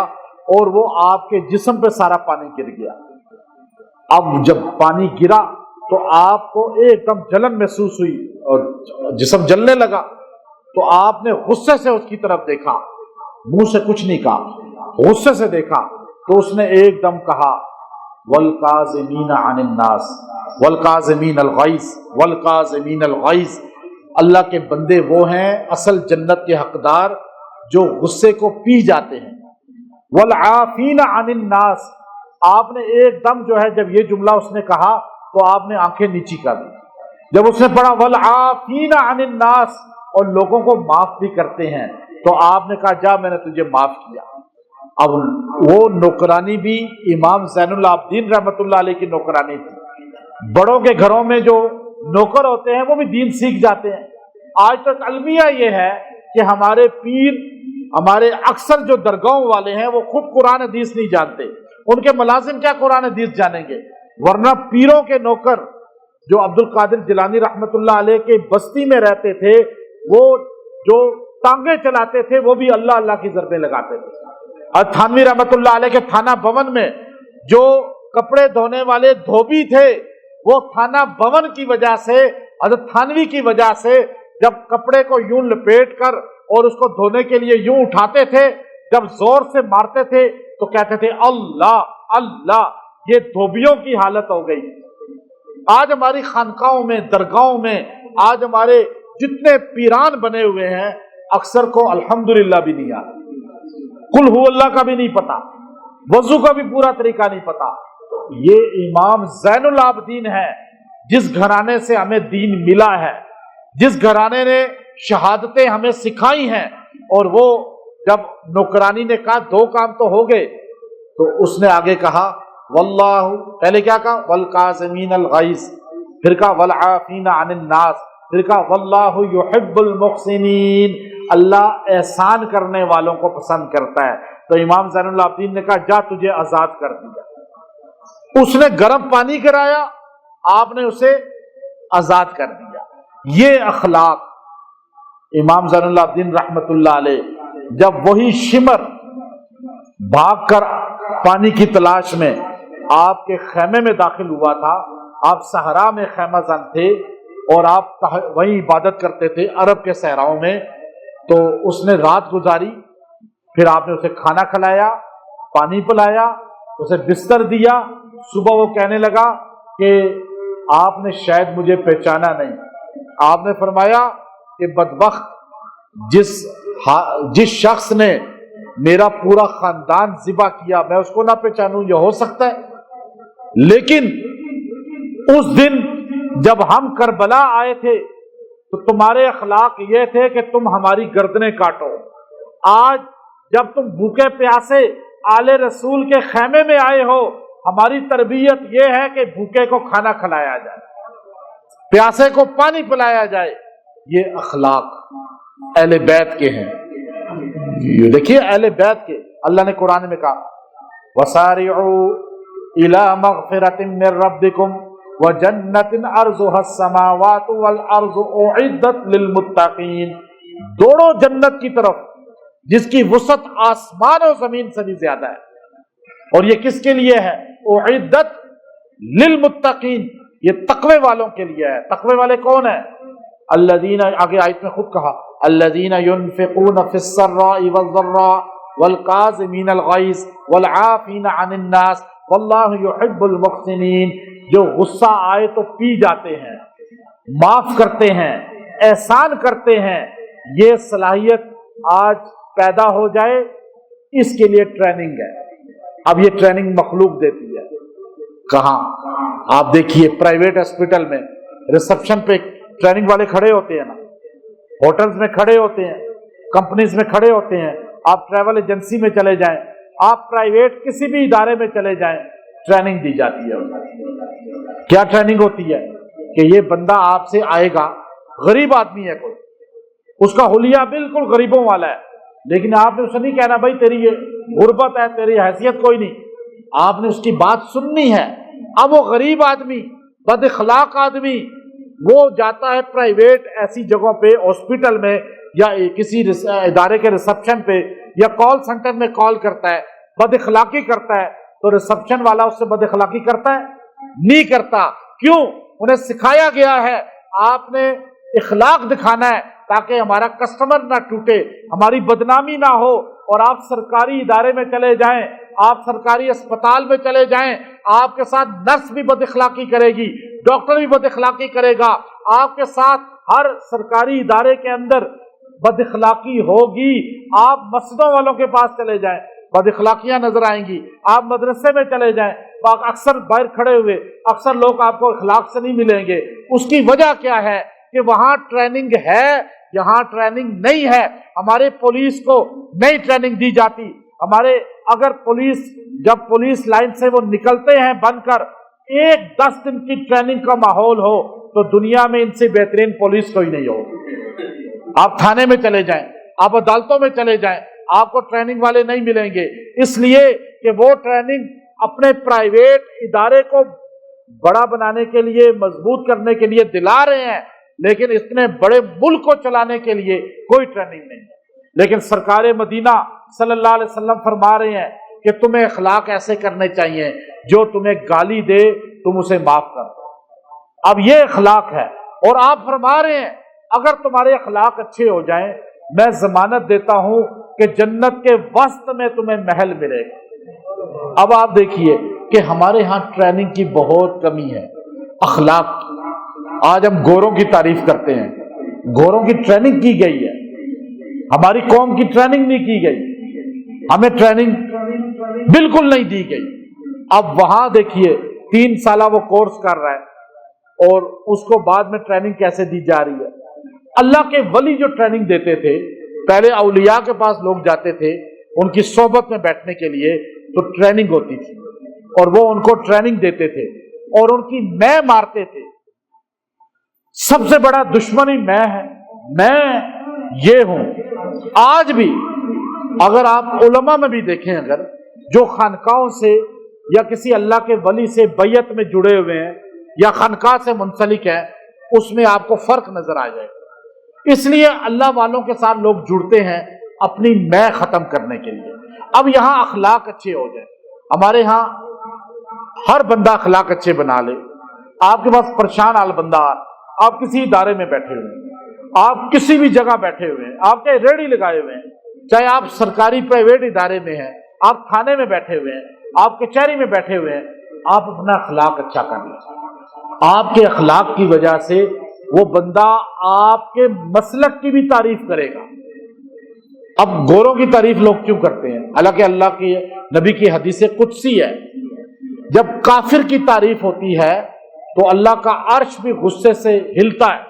اور وہ آپ کے جسم پہ سارا پانی گر گیا۔ اب جب پانی گرا تو آپ کو ایک دم جلن محسوس ہوئی اور جسم جلنے لگا، تو آپ نے غصے سے اس کی طرف دیکھا، منہ سے کچھ نہیں کہا، غصے سے دیکھا تو اس نے ایک دم کہا والکاظمین عن الناس والکاظمین الغیظ والکاظمین الغیظ، اللہ کے بندے وہ ہیں اصل جنت کے حقدار جو غصے کو پی جاتے ہیں۔ والعافین عن الناس، آپ نے ایک دم جو ہے جب یہ جملہ اس نے کہا تو آپ نے آنکھیں نیچی کر دی۔ جب اس نے پڑھا والعافین عن الناس، اور لوگوں کو معاف بھی کرتے ہیں، تو آپ نے کہا جا میں نے تجھے معاف کیا۔ اب وہ نوکرانی بھی امام زین العابدین رحمت اللہ علیہ کی نوکرانی تھی۔ بڑوں کے گھروں میں جو نوکر ہوتے ہیں وہ بھی دین سیکھ جاتے ہیں۔ آج تک المیہ یہ ہے کہ ہمارے پیر، ہمارے اکثر جو درگاہوں والے ہیں وہ خود قرآن حدیث نہیں جانتے، ان کے ملازم کیا قرآن حدیث جانیں گے؟ ورنہ پیروں کے نوکر جو عبد القادر جیلانی رحمت اللہ علیہ کے بستی میں رہتے تھے، وہ جو ٹانگیں چلاتے تھے وہ بھی اللہ اللہ کی ضربیں لگاتے تھے۔ اور تھانوی رحمت اللہ علیہ کے تھانہ بھون میں جو کپڑے دھونے والے دھوبی تھے، وہ تھانہ بھون کی وجہ سے، حضرت تھانوی کی وجہ سے، جب کپڑے کو یوں لپیٹ کر اور اس کو دھونے کے لیے یوں اٹھاتے تھے، جب زور سے مارتے تھے تو کہتے تھے اللہ اللہ، یہ دھوبیوں کی حالت ہو گئی۔ آج ہماری خانقاہوں میں، درگاہوں میں، آج ہمارے جتنے پیران بنے ہوئے ہیں، اکثر کو الحمدللہ بھی نہیں آتا، قل ہو اللہ کا بھی نہیں پتا، وضو کا بھی پورا طریقہ نہیں پتا۔ یہ امام زین العابدین ہے جس گھرانے سے ہمیں دین ملا ہے، جس گھرانے نے شہادتیں ہمیں سکھائی ہیں، اور وہ جب نوکرانی نے کہا 2 کام تو ہو گئے، تو اس نے آگے کہا واللہ، پہلے کیا کہا والکاظمین الغیظ، پھر کہا والعافین عن الناس، پھر کہا واللہ یحب المحسنین، اللہ احسان کرنے والوں کو پسند کرتا ہے۔ تو امام زین العابدین نے کہا جا تجھے آزاد کر دیا۔ اس نے گرم پانی کرایا، آپ نے اسے آزاد کر دیا۔ یہ اخلاق امام زین العابدین رحمت اللہ علیہ، جب وہی شمر بھاگ کر پانی کی تلاش میں آپ کے خیمے میں داخل ہوا تھا، آپ صحرا میں خیمہ زن تھے اور آپ وہیں عبادت کرتے تھے عرب کے صحراؤں میں، تو اس نے رات گزاری، پھر آپ نے اسے کھانا کھلایا، پانی پلایا، اسے بستر دیا۔ صبح وہ کہنے لگا کہ آپ نے شاید مجھے پہچانا نہیں۔ آپ نے فرمایا کہ بدبخت، جس شخص نے میرا پورا خاندان ذبح کیا، میں اس کو نہ پہچانوں، یہ ہو سکتا ہے؟ لیکن اس دن جب ہم کربلا آئے تھے تو تمہارے اخلاق یہ تھے کہ تم ہماری گردنیں کاٹو۔ آج جب تم بھوکے پیاسے آل رسول کے خیمے میں آئے ہو، ہماری تربیت یہ ہے کہ بھوکے کو کھانا کھلایا جائے، پیاسے کو پانی پلایا جائے۔ یہ اخلاق اہل بیت کے ہیں. یہ دیکھیے اہل بیت کے اللہ نے قرآن میں کہا وَسَارِعُوا إِلَى مَغْفِرَةٍ مِّن رَّبِّكُمْ وَجَنَّةٍ عَرْضُهَا السَّمَاوَاتُ وَالْأَرْضُ أُعِدَّتْ لِلْمُتَّقِينَ. دوڑو جنت کی طرف جس کی وسعت آسمان و زمین سے بھی زیادہ ہے. اور یہ کس کے لیے ہے؟ اعدت للمتقین، یہ تقوی والوں کے لیے ہے. تقوی والے کون ہیں؟ الذین، آگے آیت میں خود کہا الذین ينفقون فی السراء والضراء والقاظمین الغیظ والعافین عن الناس واللہ یحب المحسنین. جو غصہ آئے تو پی جاتے ہیں، معاف کرتے ہیں، احسان کرتے ہیں. یہ صلاحیت آج پیدا ہو جائے، اس کے لیے ٹریننگ ہے. اب یہ ٹریننگ مخلوق دیتی ہے. کہاں؟ آپ دیکھیے پرائیویٹ ہاسپٹل میں ریسپشن پہ ٹریننگ والے کھڑے ہوتے ہیں نا، ہوٹلز میں کھڑے ہوتے ہیں، کمپنیز میں کھڑے ہوتے ہیں. آپ ٹریول ایجنسی میں چلے جائیں، آپ پرائیویٹ کسی بھی ادارے میں چلے جائیں، ٹریننگ دی جاتی ہے. کیا ٹریننگ ہوتی ہے؟ کہ یہ بندہ آپ سے آئے گا، غریب آدمی ہے کوئی، اس کا حلیہ بالکل غریبوں والا ہے، لیکن آپ نے اسے نہیں کہنا بھائی تیری یہ غربت ہے، تیری حیثیت کوئی نہیں. آپ نے اس کی بات سننی ہے. اب وہ غریب آدمی، بد اخلاق آدمی، وہ جاتا ہے پرائیویٹ ایسی جگہوں پہ، ہاسپٹل میں یا کسی ادارے کے ریسپشن پہ یا کال سینٹر میں کال کرتا ہے، بد اخلاقی کرتا ہے. تو ریسپشن والا اس سے بد اخلاقی کرتا ہے؟ نہیں کرتا. کیوں؟ انہیں سکھایا گیا ہے آپ نے اخلاق دکھانا ہے تاکہ ہمارا کسٹمر نہ ٹوٹے، ہماری بدنامی نہ ہو. اور آپ سرکاری ادارے میں چلے جائیں، آپ سرکاری اسپتال میں چلے جائیں، آپ کے ساتھ نرس بھی بد اخلاقی کرے گی، ڈاکٹر بھی بد اخلاقی کرے گا. آپ کے ساتھ ہر سرکاری ادارے کے اندر بد اخلاقی ہوگی. آپ مسجدوں والوں کے پاس چلے جائیں، بد اخلاقیاں نظر آئیں گی. آپ مدرسے میں چلے جائیں، اکثر باہر کھڑے ہوئے اکثر لوگ آپ کو اخلاق سے نہیں ملیں گے. اس کی وجہ کیا ہے؟ کہ وہاں ٹریننگ ہے، یہاں ٹریننگ نہیں ہے. ہمارے پولیس کو نئی ٹریننگ دی جاتی. ہمارے اگر پولیس، جب پولیس لائن سے وہ نکلتے ہیں بن کر، 10 دن کی ٹریننگ کا ماحول ہو تو دنیا میں ان سے بہترین پولیس کوئی نہیں ہو. آپ تھانے میں چلے جائیں، آپ عدالتوں میں چلے جائیں، آپ کو ٹریننگ والے نہیں ملیں گے. اس لیے کہ وہ ٹریننگ اپنے پرائیویٹ ادارے کو بڑا بنانے کے لیے، مضبوط کرنے کے لیے دلا رہے ہیں، لیکن اتنے بڑے ملک کو چلانے کے لیے کوئی ٹریننگ نہیں ہے. لیکن سرکار مدینہ صلی اللہ علیہ وسلم فرما رہے ہیں کہ تمہیں اخلاق ایسے کرنے چاہیے، جو تمہیں گالی دے تم اسے معاف کر دو. اب یہ اخلاق ہے. اور آپ فرما رہے ہیں اگر تمہارے اخلاق اچھے ہو جائیں، میں ضمانت دیتا ہوں کہ جنت کے وسط میں تمہیں محل ملے گا. اب آپ دیکھیے کہ ہمارے ہاں ٹریننگ کی بہت کمی ہے، اخلاق. آج ہم گوروں کی تعریف کرتے ہیں، گوروں کی ٹریننگ کی گئی ہے، ہماری قوم کی ٹریننگ نہیں کی گئی، ہمیں ٹریننگ بالکل نہیں دی گئی. اب وہاں دیکھیے 3 سالہ وہ کورس کر رہا ہے اور اس کو بعد میں ٹریننگ کیسے دی جا رہی ہے. اللہ کے ولی جو ٹریننگ دیتے تھے، پہلے اولیاء کے پاس لوگ جاتے تھے ان کی صحبت میں بیٹھنے کے لیے، تو ٹریننگ ہوتی تھی اور وہ ان کو ٹریننگ دیتے تھے اور ان کی میں مارتے تھے. سب سے بڑا دشمن ہی میں ہے، میں یہ ہوں. آج بھی اگر آپ علماء میں بھی دیکھیں، اگر جو خانقاہوں سے یا کسی اللہ کے ولی سے بیعت میں جڑے ہوئے ہیں یا خانقاہ سے منسلک ہیں، اس میں آپ کو فرق نظر آ جائے گا. اس لیے اللہ والوں کے ساتھ لوگ جڑتے ہیں اپنی میں ختم کرنے کے لیے. اب یہاں اخلاق اچھے ہو جائیں. ہمارے ہاں ہر بندہ اخلاق اچھے بنا لے. آپ کے پاس پریشان حال بندہ، آپ کسی ادارے میں بیٹھے ہوئے ہیں، آپ کسی بھی جگہ بیٹھے ہوئے ہیں، آپ کے ریڑھی لگائے ہوئے ہیں، چاہے آپ سرکاری پرائیویٹ ادارے میں ہیں، آپ تھانے میں بیٹھے ہوئے ہیں، آپ کچہری میں بیٹھے ہوئے ہیں، آپ اپنا اخلاق اچھا کر لیں. آپ کے اخلاق کی وجہ سے وہ بندہ آپ کے مسلک کی بھی تعریف کرے گا. اب گوروں کی تعریف لوگ کیوں کرتے ہیں؟ حالانکہ اللہ کی نبی کی حدیث قدسی ہے، جب کافر کی تعریف ہوتی ہے تو اللہ کا عرش بھی غصے سے ہلتا ہے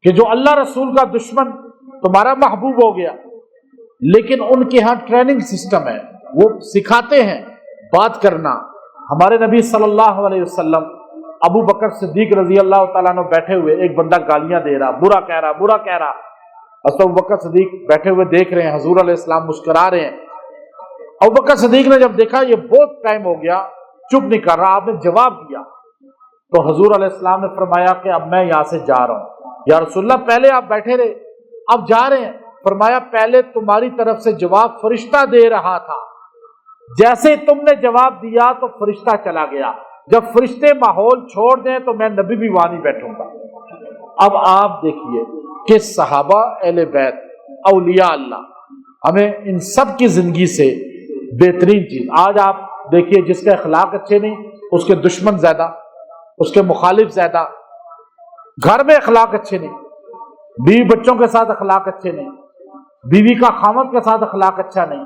کہ جو اللہ رسول کا دشمن تمہارا محبوب ہو گیا. لیکن ان کے ہاں ٹریننگ سسٹم ہے، وہ سکھاتے ہیں بات کرنا. ہمارے نبی صلی اللہ علیہ وسلم، ابو بکر صدیق رضی اللہ تعالیٰ عنہ بیٹھے ہوئے، ایک بندہ گالیاں دے رہا، برا کہہ رہا. حضرت ابوبکر صدیق بیٹھے ہوئے دیکھ رہے ہیں، حضور علیہ السلام مسکرا رہے ہیں۔ ابوبکر صدیق نے جب دیکھا یہ بہت ٹائم ہو گیا چپ نہیں کر رہا، آپ نے جواب دیا، تو حضور علیہ السلام نے فرمایا کہ اب میں یہاں سے جا رہا ہوں۔ یا رسول اللہ پہلے آپ بیٹھے رہے، اب جا رہے ہیں؟ فرمایا پہلے تمہاری طرف سے جواب فرشتہ دے رہا تھا، جیسے تم نے جواب دیا تو فرشتہ چلا گیا، جب فرشتے ماحول چھوڑ دیں تو میں نبی بھی وہاں نہیں بیٹھوں گا۔ اب آپ دیکھیے کہ صحابہ اہل بیت اولیاء اللہ، ہمیں ان سب کی زندگی سے بہترین چیز، آج آپ دیکھیے جس کے اخلاق اچھے نہیں اس کے دشمن زیادہ، اس کے مخالف زیادہ، گھر میں اخلاق اچھے نہیں، بیوی بچوں کے ساتھ اخلاق اچھے نہیں، بیوی کا خامد کے ساتھ اخلاق اچھا نہیں،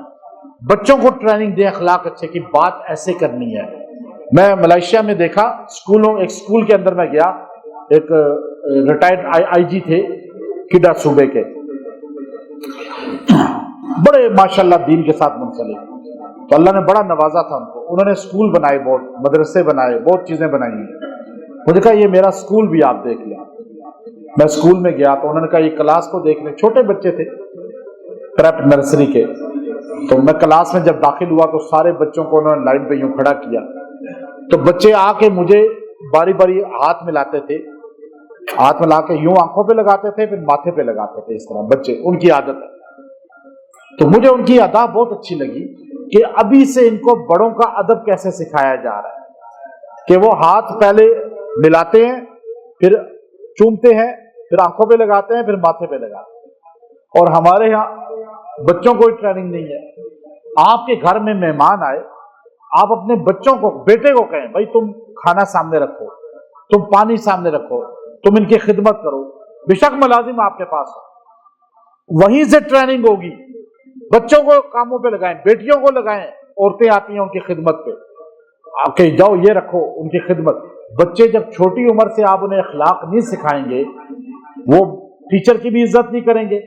بچوں کو ٹریننگ دیں اخلاق اچھے کی، بات ایسے کرنی ہے۔ میں ملائیشیا میں دیکھا ایک سکول کے اندر میں گیا، ایک ریٹائرڈ آئی جی تھے کڈا صوبے کے، بڑے ماشاءاللہ دین کے ساتھ منسلک، تو اللہ نے بڑا نوازا تھا ان کو، انہوں نے سکول بنائے، بہت مدرسے بنائے، بہت چیزیں بنائی ہیں۔ مجھے کہا یہ میرا سکول بھی آپ دیکھ لیں۔ میں سکول میں گیا تو انہوں نے کہا یہ کلاس کو دیکھ لیں، چھوٹے بچے تھے پریپ نرسری کے، تو میں کلاس میں جب داخل ہوا تو سارے بچوں کو انہوں نے لائن پہ یوں کھڑا کیا، تو بچے آ کے مجھے باری باری ہاتھ ملاتے تھے، ہاتھ ملا کے یوں آنکھوں پہ لگاتے تھے، پھر ماتھے پہ لگاتے تھے، اس طرح بچے، ان کی عادت ہے۔ تو مجھے ان کی ادا بہت اچھی لگی کہ ابھی سے ان کو بڑوں کا ادب کیسے سکھایا جا رہا ہے، کہ وہ ہاتھ پہلے ملاتے ہیں، پھر چومتے ہیں، پھر آنکھوں پہ لگاتے ہیں، پھر ماتھے پہ لگاتے ہیں۔ اور ہمارے یہاں بچوں کو ٹریننگ نہیں ہے۔ آپ کے گھر میں مہمان آئے، آپ اپنے بچوں کو، بیٹے کو کہیں بھائی تم کھانا سامنے رکھو، تم پانی سامنے رکھو، تم ان کی خدمت کرو، بے شک ملازم آپ کے پاس ہو، وہیں سے ٹریننگ ہوگی۔ بچوں کو کاموں پہ لگائیں، بیٹیوں کو لگائیں، عورتیں آتی ہیں ان کی خدمت پہ، کہ جاؤ یہ رکھو ان کی خدمت۔ بچے جب چھوٹی عمر سے آپ انہیں اخلاق نہیں سکھائیں گے، وہ ٹیچر کی بھی عزت نہیں کریں گے۔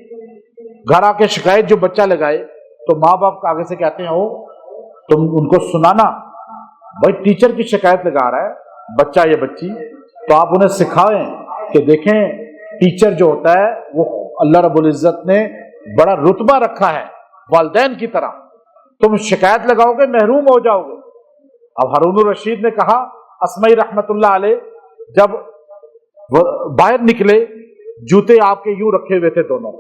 گھر آ کے شکایت جو بچہ لگائے تو ماں باپ آگے سے کہتے ہیں تم ان کو سنانا، بھائی ٹیچر کی شکایت لگا رہا ہے بچہ یا بچی، تو آپ انہیں سکھائیں کہ دیکھیں ٹیچر جو ہوتا ہے وہ اللہ رب العزت نے بڑا رتبہ رکھا ہے والدین کی طرح، تم شکایت لگاؤ گے محروم ہو جاؤ گے۔ اب ہارون الرشید نے کہا، اسمعی رحمت اللہ علیہ جب باہر نکلے جوتے آپ کے یوں رکھے ہوئے تھے دونوں،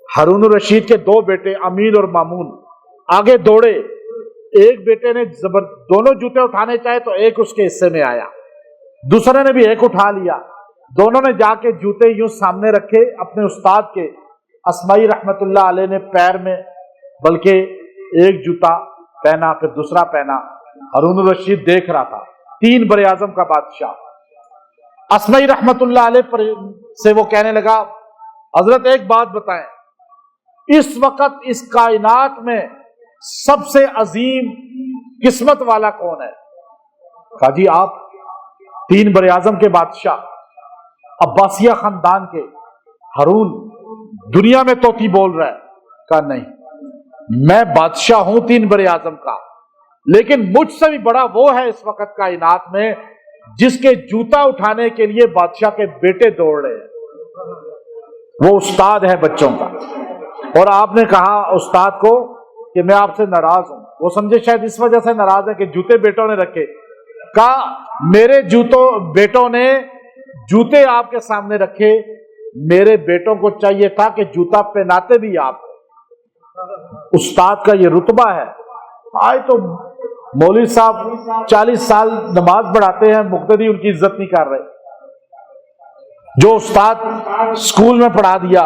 ہارون الرشید کے دو بیٹے امین اور مامون آگے دوڑے، ایک بیٹے نے دونوں جوتے اٹھانے چاہے تو ایک اس کے حصے میں آیا، دوسرے نے بھی ایک اٹھا لیا، دونوں نے جا کے جوتے یوں سامنے رکھے اپنے استاد کے۔ اسمعی رحمت اللہ علیہ نے پیر میں بلکہ ایک جوتا پہنا پھر دوسرا پہنا، ہارون الرشید دیکھ رہا تھا، تین بر اعظم کا بادشاہ۔ اسمعی رحمت اللہ علیہ سے وہ کہنے لگا، حضرت ایک بات بتائیں، اس وقت اس کائنات میں سب سے عظیم قسمت والا کون ہے؟ کہا جی آپ، تین بر اعظم کے بادشاہ، عباسیہ خاندان کے، ہارون دنیا میں توتی بول رہا ہے؟ کہا نہیں، میں بادشاہ ہوں تین بر اعظم کا، لیکن مجھ سے بھی بڑا وہ ہے اس وقت کائنات میں جس کے جوتا اٹھانے کے لیے بادشاہ کے بیٹے دوڑ رہے ہیں، وہ استاد ہے بچوں کا۔ اور آپ نے کہا استاد کو کہ میں آپ سے ناراض ہوں، وہ سمجھے شاید اس وجہ سے ناراض ہے کہ جوتے بیٹوں نے رکھے۔ کہا میرے بیٹوں نے جوتے آپ کے سامنے رکھے، میرے بیٹوں کو چاہیے تھا کہ جوتا پہناتے بھی آپ۔ استاد کا یہ رتبہ ہے۔ آج تو مولوی صاحب 40 سال نماز پڑھاتے ہیں، مقتدی ان کی عزت نہیں کر رہے۔ جو استاد اسکول میں پڑھا دیا،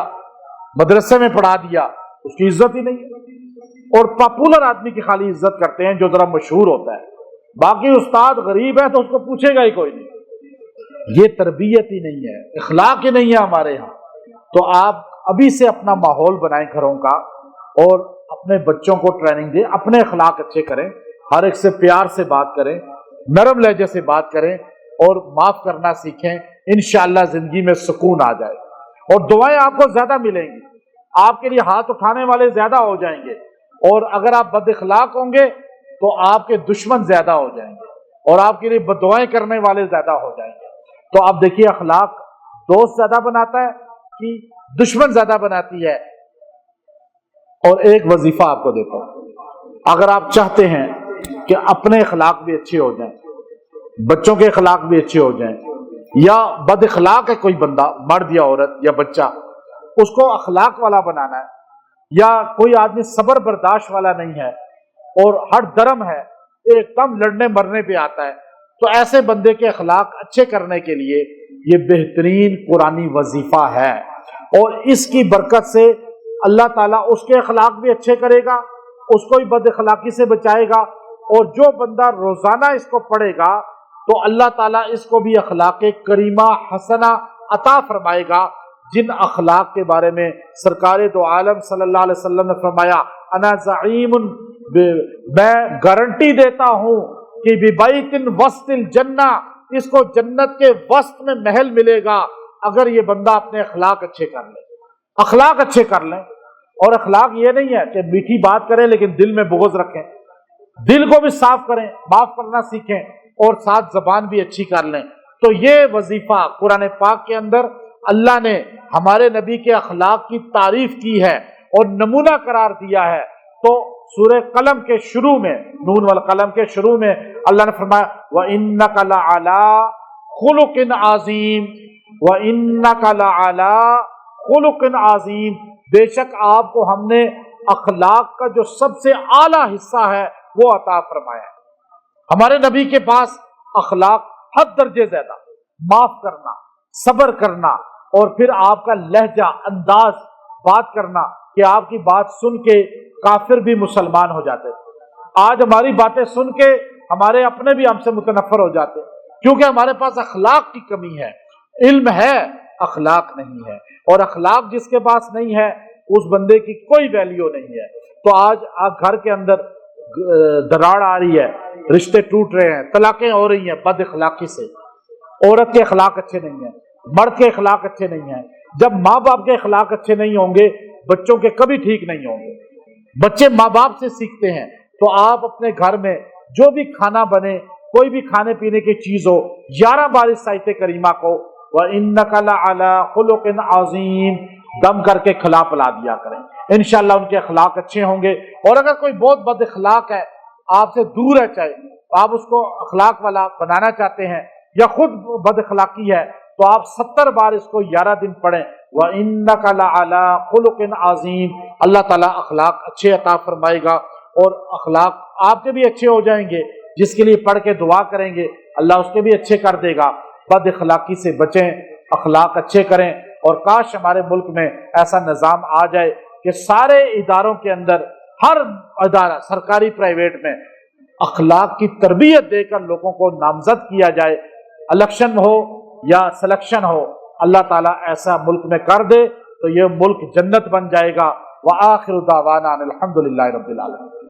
مدرسے میں پڑھا دیا، اس کی عزت ہی نہیں ہے۔ اور پاپولر آدمی کی خالی عزت کرتے ہیں جو ذرا مشہور ہوتا ہے، باقی استاد غریب ہے تو اس کو پوچھے گا ہی کوئی نہیں۔ یہ تربیت ہی نہیں ہے، اخلاق ہی نہیں ہے ہمارے ہاں۔ تو آپ ابھی سے اپنا ماحول بنائیں گھروں کا، اور اپنے بچوں کو ٹریننگ دیں، اپنے اخلاق اچھے کریں، ہر ایک سے پیار سے بات کریں، نرم لہجے سے بات کریں، اور معاف کرنا سیکھیں۔ انشاءاللہ زندگی میں سکون آ جائے، اور دعائیں آپ کو زیادہ ملیں گی، آپ کے لیے ہاتھ اٹھانے والے زیادہ ہو جائیں گے، اور اگر آپ بد اخلاق ہوں گے تو آپ کے دشمن زیادہ ہو جائیں گے، اور آپ کے لیے بددعائیں کرنے والے زیادہ ہو جائیں گے۔ تو آپ دیکھیے اخلاق دوست زیادہ بناتا ہے کہ دشمن زیادہ بناتی ہے. اور ایک وظیفہ آپ کو دیتا ہوں، اگر آپ چاہتے ہیں کہ اپنے اخلاق بھی اچھے ہو جائیں، بچوں کے اخلاق بھی اچھے ہو جائیں، یا بد اخلاق ہے کوئی بندہ، مرد یا عورت یا بچہ، اس کو اخلاق والا بنانا ہے، یا کوئی آدمی صبر برداشت والا نہیں ہے اور ہر درم ہے، ایک دم لڑنے مرنے پہ آتا ہے، تو ایسے بندے کے اخلاق اچھے کرنے کے لیے یہ بہترین قرآنی وظیفہ ہے. اور اس کی برکت سے اللہ تعالیٰ اس کے اخلاق بھی اچھے کرے گا، اس کو بھی بد اخلاقی سے بچائے گا. اور جو بندہ روزانہ اس کو پڑھے گا تو اللہ تعالیٰ اس کو بھی اخلاق کریمہ حسنہ عطا فرمائے گا، جن اخلاق کے بارے میں سرکار دو عالم صلی اللہ علیہ وسلم نے فرمایا انا زعیم، میں گارنٹی دیتا ہوں کہ ببیت وسط الجنہ، اس کو جنت کے وسط میں محل ملے گا اگر یہ بندہ اپنے اخلاق اچھے کر لے. اخلاق اچھے کر لیں. اور اخلاق یہ نہیں ہے کہ میٹھی بات کریں لیکن دل میں بغض رکھیں، دل کو بھی صاف کریں، معاف کرنا سیکھیں اور ساتھ زبان بھی اچھی کر لیں. تو یہ وظیفہ قرآن پاک کے اندر اللہ نے ہمارے نبی کے اخلاق کی تعریف کی ہے اور نمونہ قرار دیا ہے. تو سورہ قلم کے شروع میں، نون والقلم کے شروع میں اللہ نے فرمایا وَإِنَّكَ لَعَلَىٰ خُلُقٍ عَظِيمٍ، وَإِنَّكَ لَعَلَىٰ خُلُقٍ عَظِيمٍ، بے شک آپ کو ہم نے اخلاق کا جو سب سے اعلیٰ حصہ ہے وہ عطا فرمایا ہے. ہمارے نبی کے پاس اخلاق حد درجے زیادہ، معاف کرنا، صبر کرنا، اور پھر آپ کا لہجہ، انداز بات کرنا کہ آپ کی بات سن کے کافر بھی مسلمان ہو جاتے تھے. آج ہماری باتیں سن کے ہمارے اپنے بھی ہم سے متنفر ہو جاتے کیونکہ ہمارے پاس اخلاق کی کمی ہے. علم ہے، اخلاق نہیں ہے، اور اخلاق جس کے پاس نہیں ہے اس بندے کی کوئی ویلیو نہیں ہے. تو آج آپ گھر کے اندر دراڑ آ رہی ہے، رشتے ٹوٹ رہے ہیں، طلاقیں ہو رہی ہیں بد اخلاقی سے. عورت کے اخلاق اچھے نہیں ہیں، مرد کے اخلاق اچھے نہیں ہیں. جب ماں باپ کے اخلاق اچھے نہیں ہوں گے بچوں کے کبھی ٹھیک نہیں ہوں گے. بچے ماں باپ سے سیکھتے ہیں. تو آپ اپنے گھر میں جو بھی کھانا بنے، کوئی بھی کھانے پینے کی چیز ہو، 11 بار اس آیت کریمہ کو وَإِنَّكَ لَعَلَىٰ خُلُقٍ عَظِيمٍ دم کر کے کھلا پلا دیا کریں. انشاءاللہ ان کے اخلاق اچھے ہوں گے. اور اگر کوئی بہت بد اخلاق ہے، آپ سے دور ہے، چاہے آپ اس کو اخلاق والا بنانا چاہتے ہیں یا خود بد اخلاقی ہے، تو آپ 70 بار اس کو 11 دن پڑھیں وَإِنَّكَ لَعَلَىٰ خُلُقٍ عَظِيمٍ. اللہ تعالیٰ اخلاق اچھے عطا فرمائے گا اور اخلاق آپ کے بھی اچھے ہو جائیں گے. جس کے لیے پڑھ کے دعا کریں گے اللہ اس کے بھی اچھے کر دے گا. بد اخلاقی سے بچیں، اخلاق اچھے کریں. اور کاش ہمارے ملک میں ایسا نظام آ جائے کہ سارے اداروں کے اندر، ہر ادارہ سرکاری پرائیویٹ میں اخلاق کی تربیت دے کر لوگوں کو نامزد کیا جائے، الیکشن ہو یا سلیکشن ہو. اللہ تعالیٰ ایسا ملک میں کر دے تو یہ ملک جنت بن جائے گا. وآخر دعوانا الحمدللہ رب العالمین.